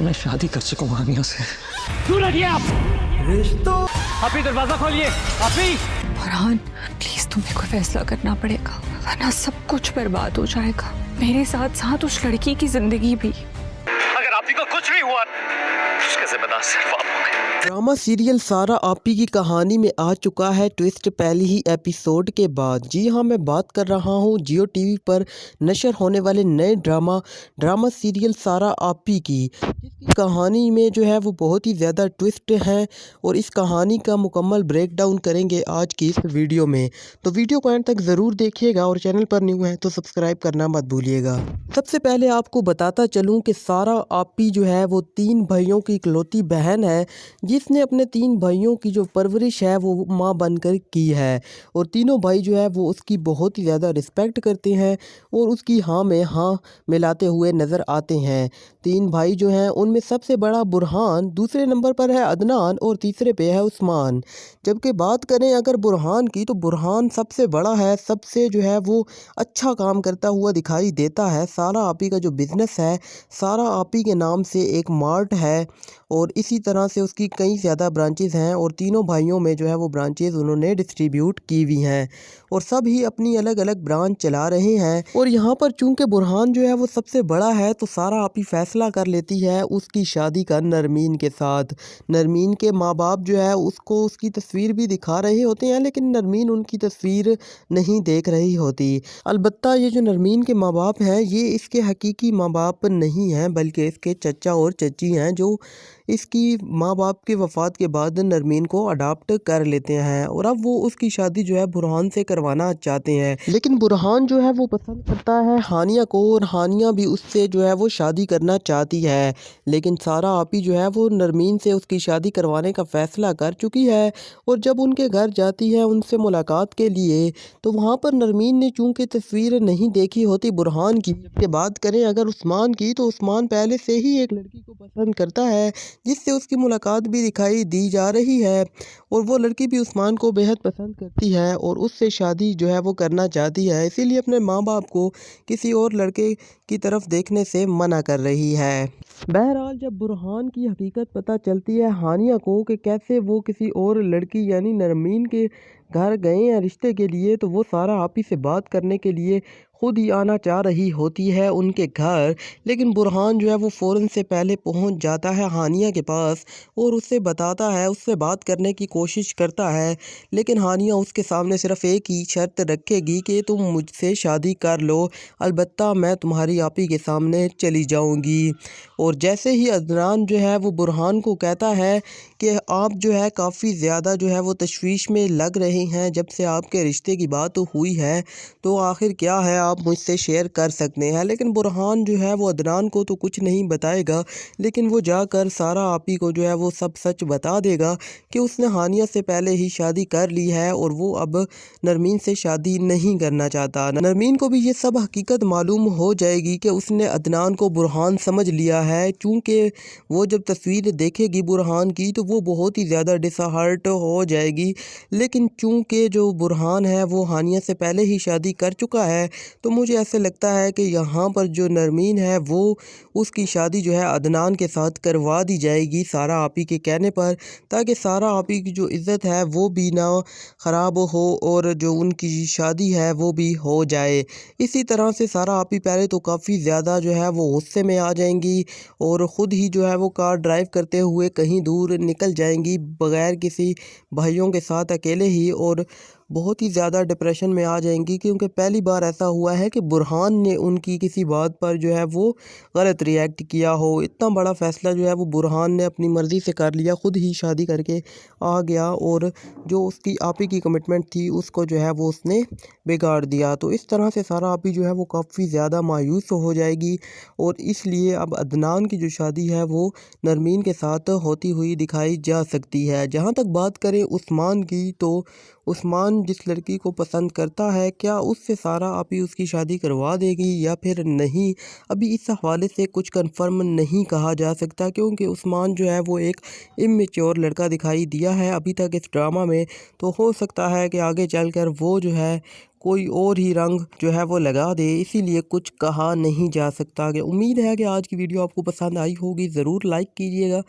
मैं शादी कर चुका हूँ हानिया से। दूर हटिए आप। रिश्तों। आप ही दरवाजा खोलिए। आप ही। फरहान प्लीज तुम्हें कोई फैसला करना पड़ेगा वरना सब कुछ बर्बाद हो जाएगा, मेरे साथ साथ उस लड़की की जिंदगी भी। अगर आप ही को कुछ भी हुआ उसका जिम्मेदार सिर्फ आप होंगे। ड्रामा सीरियल सारा आपी की कहानी में आ चुका है ट्विस्ट पहले ही एपिसोड के बाद। जी हाँ, मैं बात कर रहा हूँ जियो टीवी पर नशर होने वाले नए ड्रामा सीरियल सारा आपी की, जिसकी कहानी में जो है वो बहुत ही ज़्यादा ट्विस्ट हैं और इस कहानी का मुकम्मल ब्रेक डाउन करेंगे आज की इस वीडियो में। तो वीडियो को एंड तक ज़रूर देखिएगा और चैनल पर न्यू है तो सब्सक्राइब करना मत भूलिएगा। सबसे पहले आपको बताता चलूँ कि सारा आपी जो है वो 3 भाइयों की इकलौती बहन है, जिसने अपने 3 भाइयों की जो परवरिश है वो माँ बनकर की है और तीनों भाई जो है वो उसकी बहुत ही ज़्यादा रिस्पेक्ट करते हैं और उसकी हाँ में हाँ मिलाते हुए नज़र आते हैं। 3 भाई जो हैं उनमें सबसे बड़ा बुरहान, दूसरे नंबर पर है अदनान और तीसरे पे है उस्मान। जबकि बात करें अगर बुरहान की तो बुरहान सबसे बड़ा है, सबसे जो है वो अच्छा काम करता हुआ दिखाई देता है। सारा आपी का जो बिज़नेस है, सारा आपी के नाम से एक मार्ट है और इसी तरह से उसकी कई ज़्यादा ब्रांचेज़ हैं और तीनों भाइयों में जो है वो ब्रांचेज़ उन्होंने डिस्ट्रीब्यूट की हुई हैं और सब ही अपनी अलग अलग ब्रांच चला रहे हैं। और यहाँ पर चूंकि बुरहान जो है वो सबसे बड़ा है तो सारा आपी फैसला कर लेती है उसकी शादी का नरमीन के साथ। नरमीन के माँ बाप जो है उसको उसकी तस्वीर भी दिखा रहे होते हैं, लेकिन नरमीन उनकी तस्वीर नहीं देख रही होती। अलबत्ता ये जो नरमीन के माँ बाप हैं ये इसके हकीकी माँ बाप नहीं हैं, बल्कि इसके चचा और चची हैं जो इसकी माँ बाप की वफ़ात के बाद नरमीन को अडॉप्ट कर लेते हैं और अब वो उसकी शादी जो है बुरहान से करवाना चाहते हैं। लेकिन बुरहान जो है वो पसंद करता है हानिया को और हानिया भी उससे जो है वो शादी करना चाहती है, लेकिन सारा आपी जो है वो नरमीन से उसकी शादी करवाने का फ़ैसला कर चुकी है। और जब उनके घर जाती है उनसे मुलाकात के लिए तो वहाँ पर नरमीन ने चूँकि तस्वीर नहीं देखी होती बुरहान की। जबकि बात करें अगर उस्मान की तो उस्मान पहले से ही एक लड़की को पसंद करता है जिससे उसकी मुलाकात भी दिखाई दी जा रही है और वो लड़की भी उस्मान को बेहद पसंद करती है और उससे शादी जो है वो करना चाहती है, इसीलिए अपने माँ बाप को किसी और लड़के की तरफ देखने से मना कर रही है। बहरहाल जब बुरहान की हकीकत पता चलती है हानिया को कि कैसे वो किसी और लड़की यानी नरमीन के घर गए हैं रिश्ते के लिए, तो वो सारा आपी से बात करने के लिए खुद ही आना चाह रही होती है उनके घर। लेकिन बुरहान जो है वो फ़ौरन से पहले पहुंच जाता है हानिया के पास और उससे बताता है, उससे बात करने की कोशिश करता है, लेकिन हानिया उसके सामने सिर्फ़ एक ही शर्त रखेगी कि तुम मुझसे शादी कर लो, अलबत्ता मैं तुम्हारी आपी के सामने चली जाऊंगी। और जैसे ही अदनान जो है वो बुरहान को कहता है कि आप जो है काफ़ी ज़्यादा जो है वो तशवीश में लग रहे हैं जब से आपके रिश्ते की बात हुई है, तो आखिर क्या है आप मुझसे शेयर कर सकते हैं। लेकिन बुरहान जो है वो अदनान को तो कुछ नहीं बताएगा, लेकिन वो जाकर सारा आपी को जो है वो सब सच बता देगा कि उसने हानिया से पहले ही शादी कर ली है और वो अब नरमीन से शादी नहीं करना चाहता। नरमीन को भी ये सब हकीकत मालूम हो जाएगी कि उसने अदनान को बुरहान समझ लिया है। चूँकि वो जब तस्वीर देखेगी बुरहान की तो वो बहुत ही ज़्यादा डिसहार्ट हो जाएगी, लेकिन चूँकि जो बुरहान है वो हानिया से पहले ही शादी कर चुका है तो मुझे ऐसे लगता है कि यहाँ पर जो नरमीन है वो उसकी शादी जो है अदनान के साथ करवा दी जाएगी सारा आपी के कहने पर, ताकि सारा आपी की जो इज़्ज़त है वो भी ना ख़राब हो और जो उनकी शादी है वो भी हो जाए। इसी तरह से सारा आपी पहले तो काफ़ी ज़्यादा जो है वो गुस्से में आ जाएंगी और ख़ुद ही जो है वो कार ड्राइव करते हुए कहीं दूर निकल जाएंगी बग़ैर किसी भाइयों के साथ अकेले ही, और बहुत ही ज़्यादा डिप्रेशन में आ जाएंगी क्योंकि पहली बार ऐसा हुआ है कि बुरहान ने उनकी किसी बात पर जो है वो गलत रिएक्ट किया हो। इतना बड़ा फ़ैसला जो है वो बुरहान ने अपनी मर्ज़ी से कर लिया, ख़ुद ही शादी करके आ गया और जो उसकी आपी की कमिटमेंट थी उसको जो है वो उसने बिगाड़ दिया। तो इस तरह से सारा आपी जो है वो काफ़ी ज़्यादा मायूस हो जाएगी और इसलिए अब अदनान की जो शादी है वो नरमीन के साथ होती हुई दिखाई जा सकती है। जहाँ तक बात करें उस्मान की तो عثمان جس لڑکی کو پسند کرتا ہے کیا اس سے سارہ آپی اس کی شادی کروا دے گی یا پھر نہیں، ابھی اس حوالے سے کچھ کنفرم نہیں کہا جا سکتا، کیونکہ عثمان جو ہے وہ ایک امیچور لڑکا دکھائی دیا ہے ابھی تک اس ڈرامہ میں، تو ہو سکتا ہے کہ آگے چل کر وہ جو ہے کوئی اور ہی رنگ جو ہے وہ لگا دے، اسی لیے کچھ کہا نہیں جا سکتا۔ کہ امید ہے کہ آج کی ویڈیو آپ کو پسند آئی ہوگی، ضرور لائک کیجیے گا،